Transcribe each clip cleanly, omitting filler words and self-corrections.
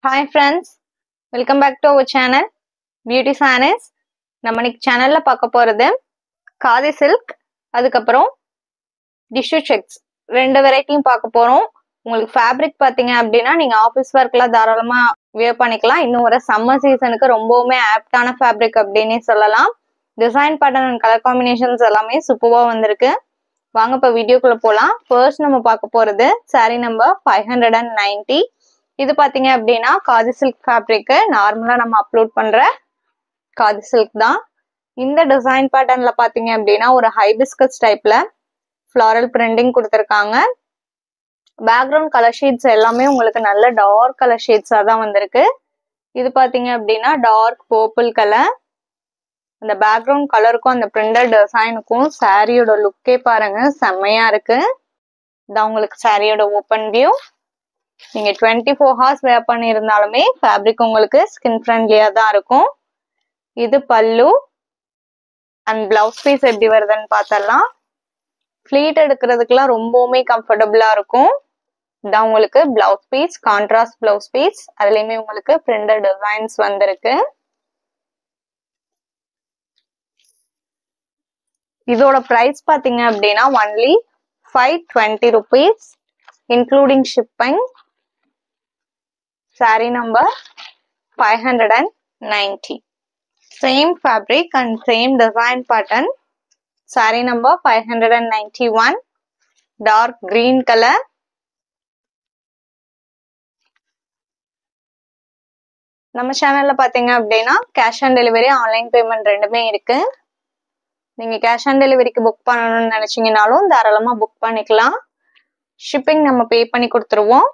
Hi friends, welcome back to our channel Beauty Sanis. நம்ம இன்னைக்கு சேனல்ல பார்க்க போறது காதி சில்க் அதுக்கப்புறம் டிஷ்யூ செக்ஸ் ரெண்டு வெரைட்டியும் பார்க்க போறோம். உங்களுக்கு ஃபேப்ரிக் பாத்தீங்க அப்படின்னா நீங்க ஆபீஸ் ஒர்க்ல தாராளமா வியர் பண்ணிக்கலாம். இன்னும் ஒரு சம்மர் சீசனுக்கு ரொம்பவுமே ஆப்டான ஃபேப்ரிக் அப்படின்னே சொல்லலாம். Design pattern and colour combinations எல்லாமே சூப்பரா வந்திருக்கு. வாங்க இப்ப வீடியோக்குள்ள போலாம். ஃபர்ஸ்ட் நம்ம பார்க்க போறது saree நம்பர் 590. இது பாத்தீங்க அப்படின்னா காதி சில்க் ஃபேப்ரிக் நார்மலா நம்ம அப்லோட் பண்ற காதி சில்க் தான். இந்த டிசைன் பேட்டர்ன்ல பாத்தீங்க அப்படின்னா ஒரு ஹைபிஸ்கஸ் டைப்ல ஃபிளாரல் பிரிண்டிங் கொடுத்திருக்காங்க. பேக்ரவுண்ட் கலர் ஷேட்ஸ் எல்லாமே உங்களுக்கு நல்ல டார்க் கலர் ஷேட்ஸா தான் வந்திருக்கு. இது பாத்தீங்க அப்படின்னா டார்க் பர்பிள் கலர். அந்த பேக்ரவுண்ட் கலருக்கும் அந்த பிரிண்டட் டிசைனுக்கும் சாரியோட லுக்கே பாருங்க செம்மையா இருக்கு. இதான் உங்களுக்கு சாரியோட ஓப்பன் வியூ. நீங்க 24 hours வேர் பண்ணி இருந்தாலுமே ஃபேப்ரிக் உங்களுக்கு ஸ்கின் ஃப்ரெண்ட்லியா தான் இருக்கும். இது பல்லு அண்ட் பிளவுஸ் பீஸ் எப்படி வருதுன்னு பார்த்தலாம். ஃபிளீட் எடுக்கிறதுக்குலாம் ரொம்பவுமே கம்ஃபர்டபுளா இருக்கும். இதான் உங்களுக்கு blouse piece, contrast blouse piece. அதுலயுமே உங்களுக்கு பிரிண்டட் டிசைன்ஸ் வந்திருக்கு. இதோட பிரைஸ் பாத்தீங்க அப்படின்னா only 520 rupees including shipping. saree number 590. Same fabric and same design pattern. saree number 591. Dark green color. நம்ம சேனல்ல பாத்தீங்க அப்படின்னா cash on delivery, online payment ரெண்டுமே இருக்கு. நீங்க கேஷ் ஆன் டெலிவரிக்கு புக் பண்ணணும்னு நினைச்சீங்கனாலும் தாராளமா புக் பண்ணிக்கலாம். ஷிப்பிங் நம்ம பே பண்ணி கொடுத்துருவோம்.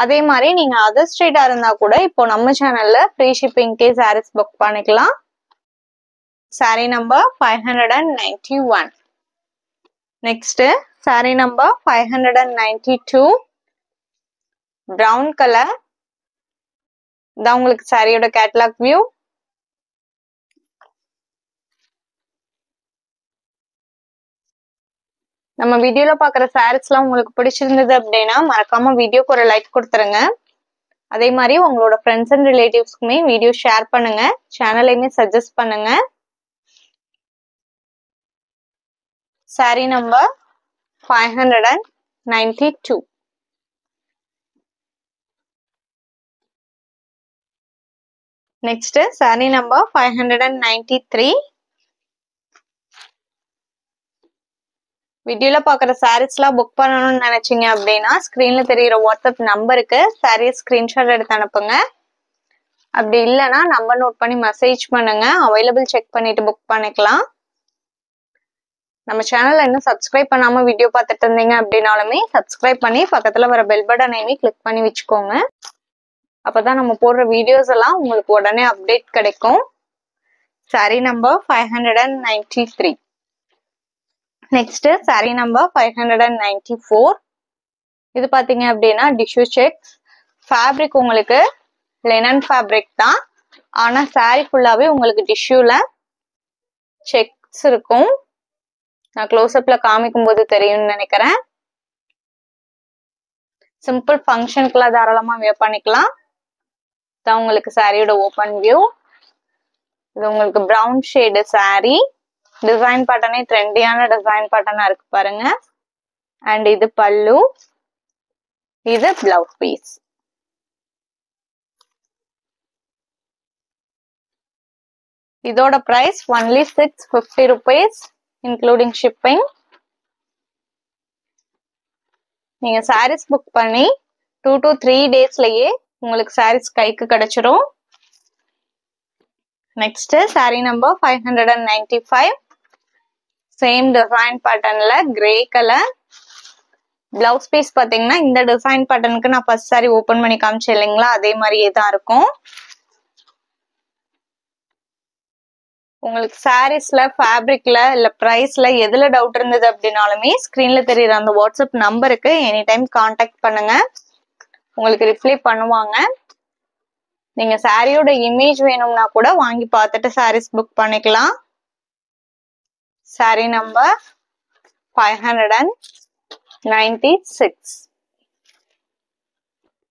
அதே மாதிரி நீங்க அதர் ஸ்டேட்டா இருந்தா கூட இப்போ நம்ம சேனல்ல ஃப்ரீ ஷிப்பிங்க்கே சாரீஸ் புக் பண்ணிக்கலாம். saree number 591. Next saree number 592. Brown colour. இதான் உங்களுக்கு சாரியோட கேட்டலாக் வியூ. நம்ம வீடியோல பாக்குற சாரீஸ்லாம் உங்களுக்கு பிடிச்சிருந்தது அப்படின்னா மறக்காம வீடியோக்கு ஒரு லைக் கொடுத்துருங்க. அதே மாதிரி உங்களோட ஃப்ரெண்ட்ஸ் அண்ட் ரிலேட்டிவ்ஸ்க்குமே வீடியோ ஷேர் பண்ணுங்க. சேனலையுமே சஜஸ்ட் பண்ணுங்க. saree number 592. Next saree number 593. வீடியோல பாக்குற சாரீஸ்லாம் புக் பண்ணணும்னு நினைச்சீங்க அப்படின்னா ஸ்கிரீன்ல தெரியுற வாட்ஸ்அப் நம்பருக்கு சாரீஸ் ஸ்கிரீன்ஷாட் எடுத்து அனுப்புங்க. அப்படி இல்லைன்னா நம்பர் நோட் பண்ணி மெசேஜ் பண்ணுங்க. அவைலபிள் செக் பண்ணிட்டு புக் பண்ணிக்கலாம். நம்ம சேனல்ல இன்னும் சப்ஸ்கிரைப் பண்ணாம வீடியோ பார்த்துட்டு இருந்தீங்க அப்படின்னாலுமே சப்ஸ்கிரைப் பண்ணி பக்கத்துல வர பெல் பட்டனையுமே கிளிக் பண்ணி வச்சுக்கோங்க. அப்பதான் நம்ம போடுற வீடியோஸ் எல்லாம் உங்களுக்கு உடனே அப்டேட் கிடைக்கும். saree number 593. Next saree number 594. இது பாத்தீங்க அப்படின்னா டிஷ்யூ செக்ஸ் ஃபேப்ரிக். உங்களுக்கு லினன் ஃபேப்ரிக் தான், ஆனா saree ஃபுல்லாவே உங்களுக்கு டிஷ்யூல செக்ஸ் இருக்கும். நான் க்ளோஸ்அப்ல காமிக்கும் போது தெரியும்னு நினைக்கிறேன். சிம்பிள் ஃபங்க்ஷனுக்குலாம் தாராளமா வியர் பண்ணிக்கலாம். இதான் உங்களுக்கு சாரியோட ஓப்பன் வியூ. இது உங்களுக்கு பிரவுன் ஷேடு saree. டிசைன் பேட்டர்னே ட்ரெண்டியான டிசைன் பேட்டர்னா இருக்கு பாருங்க. அண்ட் இது பல்லு, இது பிளவுஸ் பீஸ். இதோட price only 650 rupees including shipping. நீங்க சாரீஸ் புக் பண்ணி 2 to 3 daysலயே உங்களுக்கு சாரீஸ் கைக்கு கிடைச்சிரும். Next saree number 595. Same design பேட்டர்ன்ல கிரே கலர். பிளவுஸ் பீஸ் பாத்தீங்கன்னா இந்த டிசைன் பேட்டர்னுக்கு நான் ஃபர்ஸ்ட் சாரி ஓபன் பண்ணி காமிச்சேன் இல்லைங்களா, அதே மாதிரியே தான் இருக்கும். உங்களுக்கு சாரீஸ்ல, ஃபேப்ரிக்ல இல்ல பிரைஸ்ல எதுல டவுட் இருந்தது அப்படின்னாலுமே ஸ்கிரீன்ல தெரியுற அந்த வாட்ஸ்அப் நம்பருக்கு எனி டைம் கான்டாக்ட் பண்ணுங்க. உங்களுக்கு ரிப்ளை பண்ணுவாங்க. நீங்க சாரியோட இமேஜ் வேணும்னா கூட வாங்கி பார்த்துட்டு சாரீஸ் புக் பண்ணிக்கலாம். saree number 596.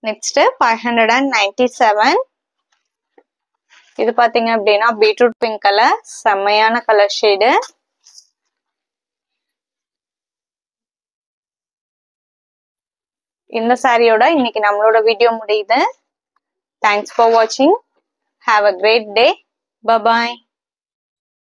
நெக்ஸ்ட் 597. இது பாத்தீங்க அப்படின்னா பீட்ரூட் பிங்க் கலர், செம்மையான கலர் ஷேடு. இந்த சாரியோட இன்னைக்கு நம்மளோட வீடியோ முடியுது. தேங்க்ஸ் ஃபார் வாட்சிங். Have a great day. Bye bye.